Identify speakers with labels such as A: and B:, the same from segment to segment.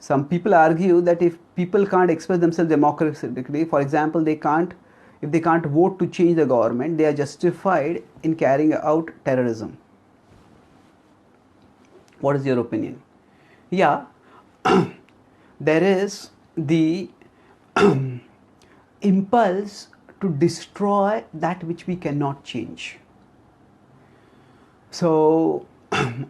A: Some people argue that if people can't express themselves democratically, for example, if they can't vote to change the government, they are justified in carrying out terrorism. What is your opinion? Yeah, there is the impulse to destroy that which we cannot change. So,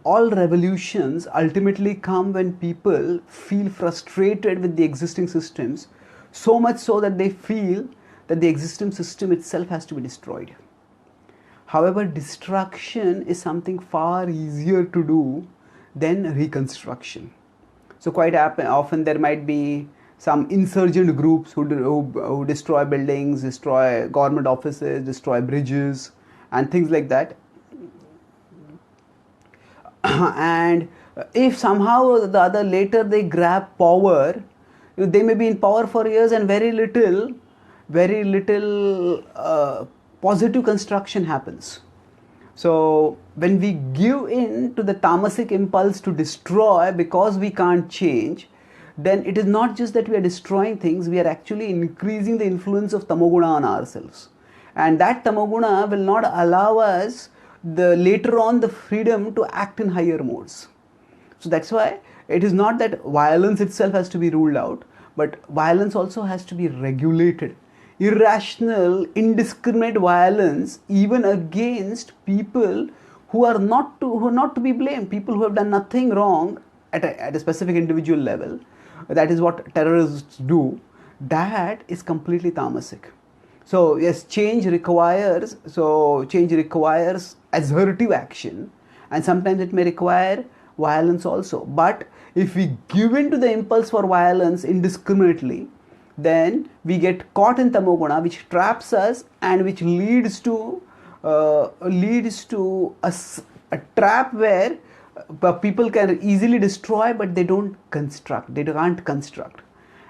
A: all revolutions ultimately come when people feel frustrated with the existing systems, so much so that they feel that the existing system itself has to be destroyed. However, destruction is something far easier to do than reconstruction. So quite often there might be some insurgent groups who destroy buildings, destroy government offices, destroy bridges and things like that. And if somehow or the other later they grab power, they may be in power for years and very little positive construction happens. So when we give in to the tamasic impulse to destroy because we can't change, then it is not just that we are destroying things, we are actually increasing the influence of tamoguna on ourselves. And that tamoguna will not allow us later on the freedom to act in higher modes. So that's why it is not that violence itself has to be ruled out, but violence also has to be regulated. Irrational, indiscriminate violence, even against people who are not to be blamed, people who have done nothing wrong at a specific individual level. That is what terrorists do. That is completely tamasic. So yes, change requires assertive action, and sometimes it may require violence also. But if we give in to the impulse for violence indiscriminately, then we get caught in tamoguna, which traps us and which leads to a trap where people can easily destroy, but they can't construct.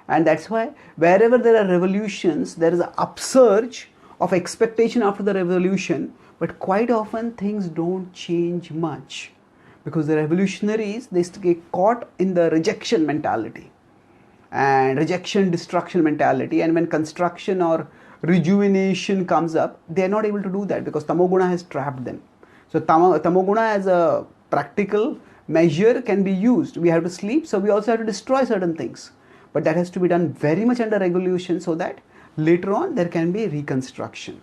A: And that's why wherever there are revolutions, there is an upsurge of expectation after the revolution, but quite often things don't change much because the revolutionaries, they get caught in the rejection mentality and rejection destruction mentality, and when construction or rejuvenation comes up, they are not able to do that because tamoguna has trapped them. So tamoguna as a practical measure can be used. We have to sleep, so we also have to destroy certain things, but that has to be done very much under regulation so that later on there can be reconstruction.